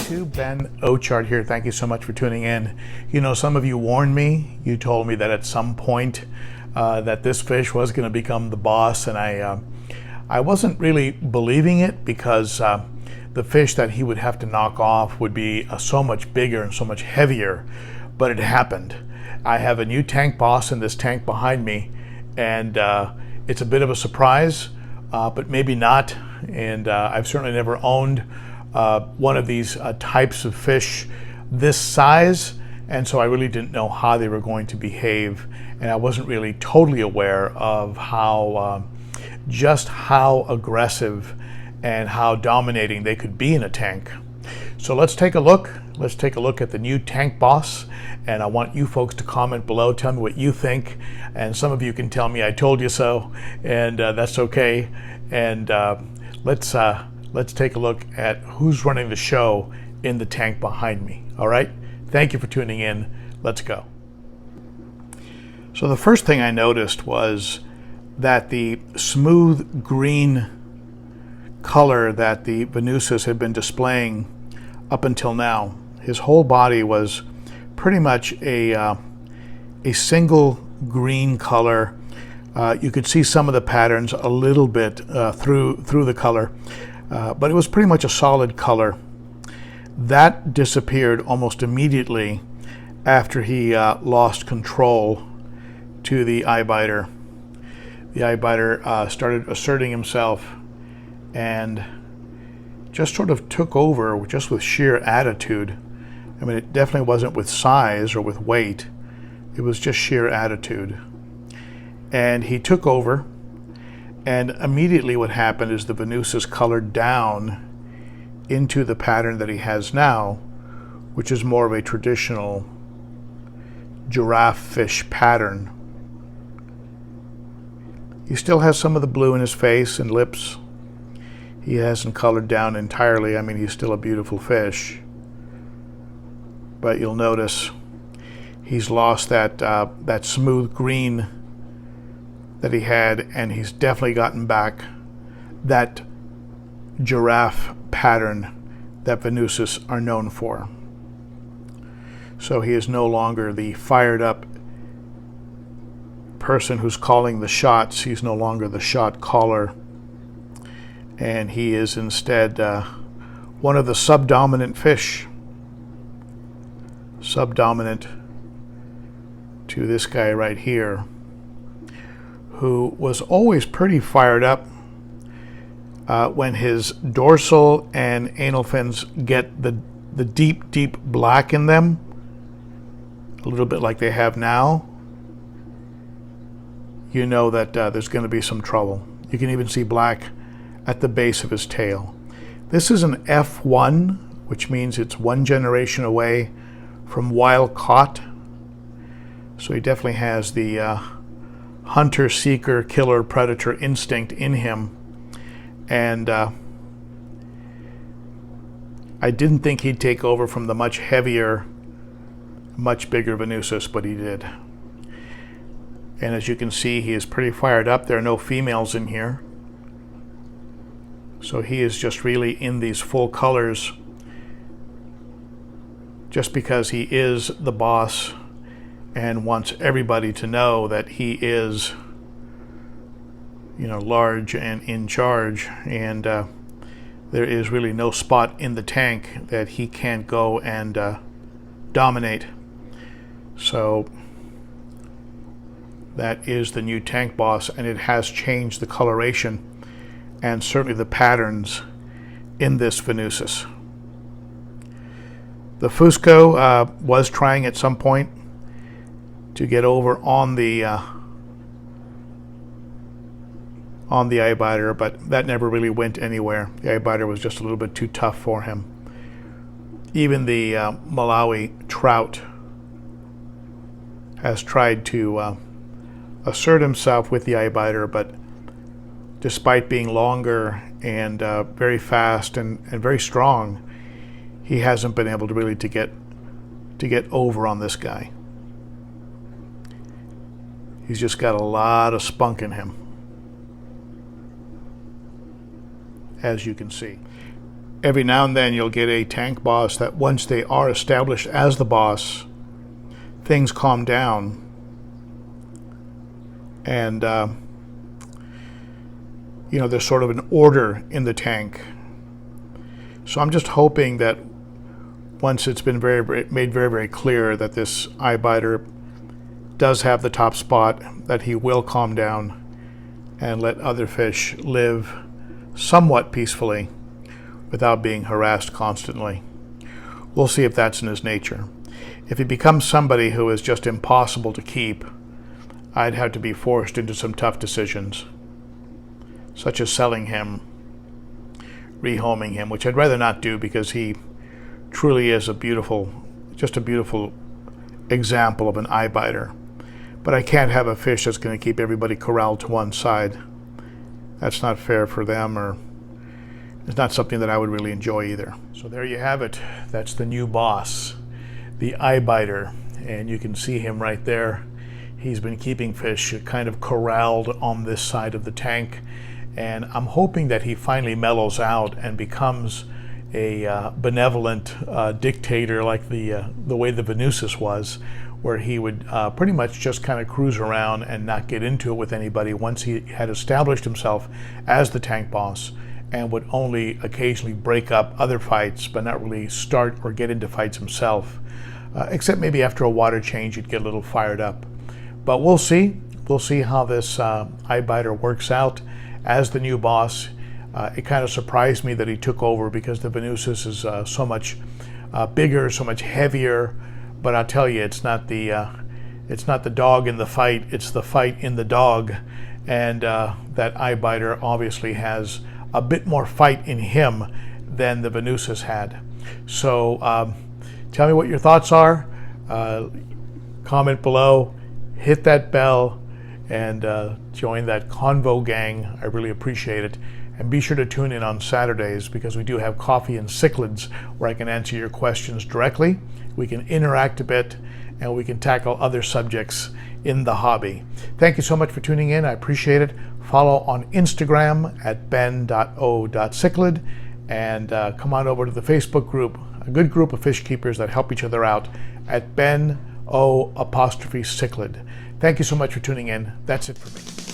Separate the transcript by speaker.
Speaker 1: to Ben.o.Chichlid here. Thank you so much for tuning in. You know, some of you warned me. You told me that at some point that this fish was going to become the boss, and I wasn't really believing it because the fish that he would have to knock off would be so much bigger and so much heavier, but it happened. I have a new tank boss in this tank behind me, and it's a bit of a surprise, but maybe not. And I've certainly never owned one of these types of fish this size, and so I really didn't know how they were going to behave, and I wasn't really totally aware of how just how aggressive and how dominating they could be in a tank. So let's take a look. Let's take a look at the new tank boss, and I want you folks to comment below. Tell me what you think, and some of you can tell me I told you so, and that's okay. And let's take a look at who's running the show in the tank behind me. All right, thank you for tuning in. Let's go. So the first thing I noticed was that the smooth green color that the venustus had been displaying up until now, his whole body was pretty much a single green color. You could see some of the patterns a little bit through the color, but it was pretty much a solid color. That disappeared almost immediately after he lost control to the eye biter. The eye biter started asserting himself and just sort of took over just with sheer attitude. I mean, it definitely wasn't with size or with weight. It was just sheer attitude. And he took over, and immediately what happened is the venustus colored down into the pattern that he has now, which is more of a traditional giraffe fish pattern. He still has some of the blue in his face and lips. He hasn't colored down entirely. I mean, he's still a beautiful fish. But you'll notice he's lost that smooth green that he had, and he's definitely gotten back that giraffe pattern that venustus are known for. So he is no longer the fired up person who's calling the shots. He's no longer the shot caller, and he is instead one of the subdominant fish. Subdominant to this guy right here, who was always pretty fired up when his dorsal and anal fins get the deep black in them, a little bit like they have now. You know that there's going to be some trouble. You can even see black at the base of his tail. This is an F1, which means it's one generation away from wild caught. So he definitely has the hunter, seeker, killer, predator instinct in him. And I didn't think he'd take over from the much heavier, much bigger venustus, but he did. And as you can see, he is pretty fired up. There are no females in here. So he is just really in these full colors just because he is the boss and wants everybody to know that he is, you know, large and in charge, and there is really no spot in the tank that he can't go and dominate. So that is the new tank boss, and it has changed the coloration and certainly the patterns in this venustus. The Fusco was trying at some point to get over on the eye biter, but that never really went anywhere. The eye biter was just a little bit too tough for him. Even the Malawi trout has tried to assert himself with the eye biter, but despite being longer and very fast and very strong, he hasn't been able to really to get over on this guy. He's just got a lot of spunk in him, as you can see. Every now and then you'll get a tank boss that once they are established as the boss, things calm down and you know, there's sort of an order in the tank. So I'm just hoping that once it's been made very clear that this eye biter does have the top spot, that he will calm down and let other fish live somewhat peacefully without being harassed constantly. We'll see if that's in his nature. If he becomes somebody who is just impossible to keep, I'd have to be forced into some tough decisions, such as selling him, rehoming him, which I'd rather not do because he truly is just a beautiful example of an eye biter. But I can't have a fish that's going to keep everybody corralled to one side. That's not fair for them, or it's not something that I would really enjoy either. So there you have it. That's the new boss, the eye biter, and you can see him right there. He's been keeping fish kind of corralled on this side of the tank, and I'm hoping that he finally mellows out and becomes a benevolent dictator like the way the venustus was, where he would pretty much just kind of cruise around and not get into it with anybody once he had established himself as the tank boss, and would only occasionally break up other fights but not really start or get into fights himself, except maybe after a water change he'd get a little fired up. But we'll see how this eye biter works out as the new boss. It kind of surprised me that he took over because the venustus is so much bigger, so much heavier. But I'll tell you, it's not the dog in the fight; it's the fight in the dog. And that eye biter obviously has a bit more fight in him than the venustus had. So tell me what your thoughts are. Comment below, hit that bell, and join that convo gang. I really appreciate it. And be sure to tune in on Saturdays, because we do have Coffee and Cichlids where I can answer your questions directly. We can interact a bit, and we can tackle other subjects in the hobby. Thank you so much for tuning in. I appreciate it. Follow on Instagram at ben.o.cichlid, and come on over to the Facebook group, a good group of fish keepers that help each other out, at ben.o.cichlid. Thank you so much for tuning in. That's it for me.